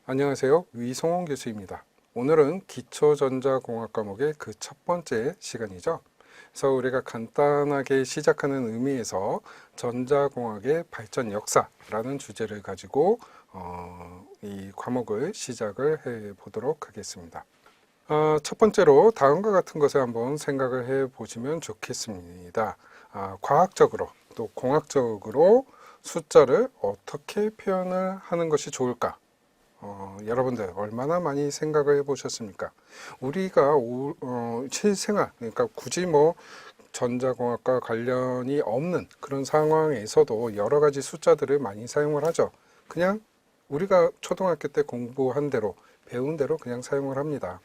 안녕하세요. 위성원 교수입니다. 오늘은 기초전자공학 과목의 그 첫 번째 시간이죠. 그래서 우리가 간단하게 시작하는 의미에서 전자공학의 발전 역사라는 주제를 가지고 이 과목을 시작을 해 보도록 하겠습니다. 첫 번째로 다음과 같은 것을 한번 생각을 해 보시면 좋겠습니다. 과학적으로 또 공학적으로 숫자를 어떻게 표현을 하는 것이 좋을까? 여러분들 얼마나 많이 생각을 해 보셨습니까? 우리가 실생활, 그러니까 굳이 뭐 전자공학과 관련이 없는 그런 상황에서도 여러 가지 숫자들을 많이 사용을 하죠. 그냥 우리가 초등학교 때 공부한 대로, 배운 대로 그냥 사용을 합니다.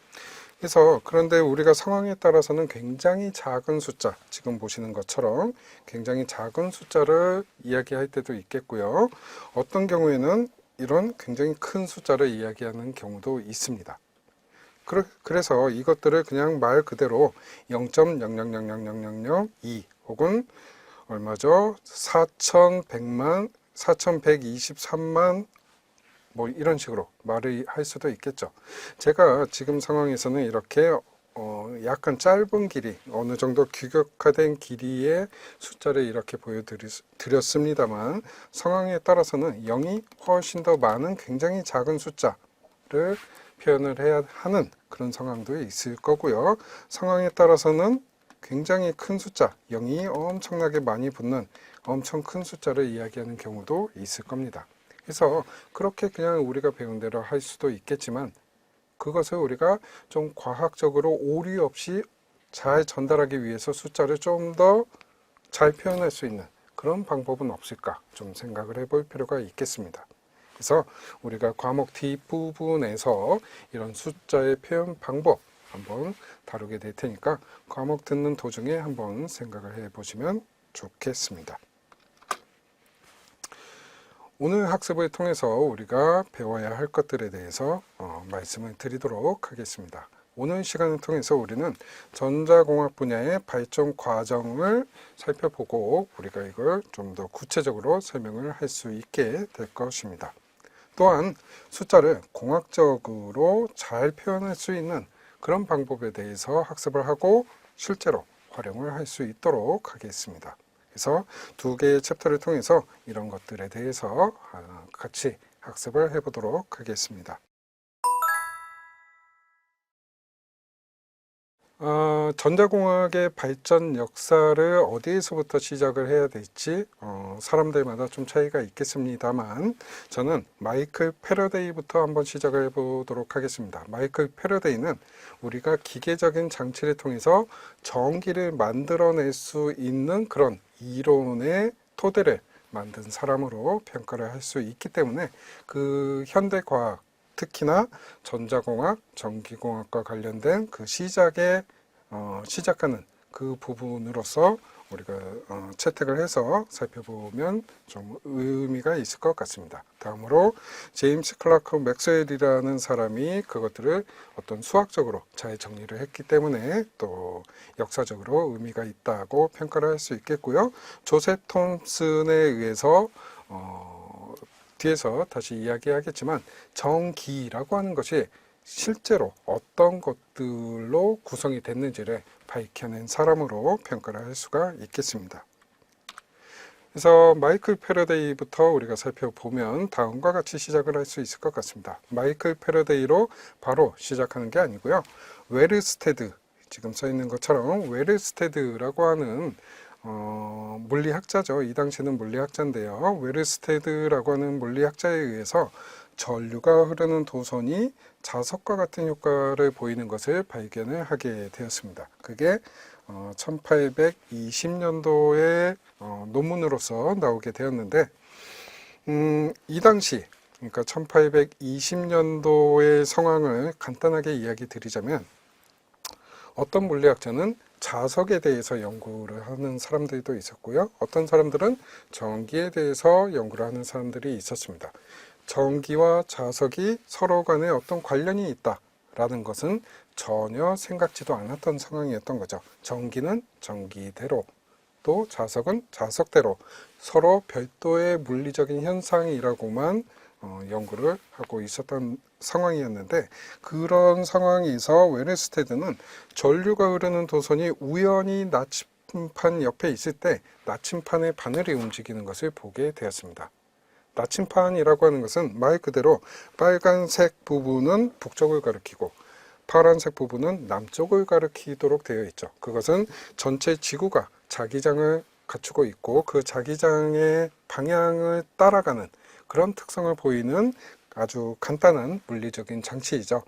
그래서 그런데 우리가 상황에 따라서는 굉장히 작은 숫자, 지금 보시는 것처럼 굉장히 작은 숫자를 이야기할 때도 있겠고요. 어떤 경우에는 이런 굉장히 큰 숫자를 이야기하는 경우도 있습니다. 그래서 이것들을 그냥 말 그대로 0.00000002 혹은 얼마죠? 4100만, 4123만 뭐 이런 식으로 말을 할 수도 있겠죠. 제가 지금 상황에서는 이렇게 약간 짧은 길이, 어느 정도 규격화된 길이의 숫자를 이렇게 보여드렸습니다만 상황에 따라서는 0이 훨씬 더 많은 굉장히 작은 숫자를 표현을 해야 하는 그런 상황도 있을 거고요. 상황에 따라서는 굉장히 큰 숫자, 0이 엄청나게 많이 붙는 엄청 큰 숫자를 이야기하는 경우도 있을 겁니다. 그래서 그렇게 그냥 우리가 배운 대로 할 수도 있겠지만 그것을 우리가 좀 과학적으로 오류 없이 잘 전달하기 위해서 숫자를 좀 더 잘 표현할 수 있는 그런 방법은 없을까 좀 생각을 해볼 필요가 있겠습니다. 그래서 우리가 과목 뒷부분에서 이런 숫자의 표현 방법 한번 다루게 될 테니까 과목 듣는 도중에 한번 생각을 해보시면 좋겠습니다. 오늘 학습을 통해서 우리가 배워야 할 것들에 대해서 말씀을 드리도록 하겠습니다. 오늘 시간을 통해서 우리는 전자공학 분야의 발전 과정을 살펴보고 우리가 이걸 좀 더 구체적으로 설명을 할 수 있게 될 것입니다. 또한 숫자를 공학적으로 잘 표현할 수 있는 그런 방법에 대해서 학습을 하고 실제로 활용을 할 수 있도록 하겠습니다. 그래서 두 개의 챕터를 통해서 이런 것들에 대해서 같이 학습을 해보도록 하겠습니다. 전자공학의 발전 역사를 어디에서부터 시작을 해야 될지 사람들마다 좀 차이가 있겠습니다만 저는 마이클 패러데이부터 한번 시작을 해보도록 하겠습니다. 마이클 패러데이는 우리가 기계적인 장치를 통해서 전기를 만들어낼 수 있는 그런 이론의 토대를 만든 사람으로 평가를 할 수 있기 때문에 그 현대과학 특히나 전자공학, 전기공학과 관련된 그 시작하는 그 부분으로서 우리가 채택을 해서 살펴보면 좀 의미가 있을 것 같습니다. 다음으로 제임스 클라크 맥스웰이라는 사람이 그것들을 어떤 수학적으로 잘 정리를 했기 때문에 또 역사적으로 의미가 있다고 평가를 할 수 있겠고요. 조셉 톰슨에 의해서 뒤에서 다시 이야기하겠지만 정기라고 하는 것이 실제로 어떤 것들로 구성이 됐는지를 밝혀낸 사람으로 평가를 할 수가 있겠습니다. 그래서 마이클 패러데이부터 우리가 살펴보면 다음과 같이 시작을 할 수 있을 것 같습니다. 마이클 패러데이로 바로 시작하는 게 아니고요. 웨르스테드, 지금 써 있는 것처럼 웨르스테드라고 하는 물리학자죠. 이 당시에는 물리학자인데요. 웨르스테드라고 하는 물리학자에 의해서 전류가 흐르는 도선이 자석과 같은 효과를 보이는 것을 발견을 하게 되었습니다. 그게 1820년도에 논문으로서 나오게 되었는데 이 당시 그러니까 1820년도의 상황을 간단하게 이야기 드리자면 어떤 물리학자는 자석에 대해서 연구를 하는 사람들도 있었고요. 어떤 사람들은 전기에 대해서 연구를 하는 사람들이 있었습니다. 전기와 자석이 서로 간에 어떤 관련이 있다라는 것은 전혀 생각지도 않았던 상황이었던 거죠. 전기는 전기대로 또 자석은 자석대로 서로 별도의 물리적인 현상이라고만 연구를 하고 있었던 상황이었는데, 그런 상황에서 웨레스테드는 전류가 흐르는 도선이 우연히 나침판 옆에 있을 때 나침판의 바늘이 움직이는 것을 보게 되었습니다. 나침판이라고 하는 것은 말 그대로 빨간색 부분은 북쪽을 가리키고 파란색 부분은 남쪽을 가리키도록 되어 있죠. 그것은 전체 지구가 자기장을 갖추고 있고 그 자기장의 방향을 따라가는 그런 특성을 보이는 아주 간단한 물리적인 장치이죠.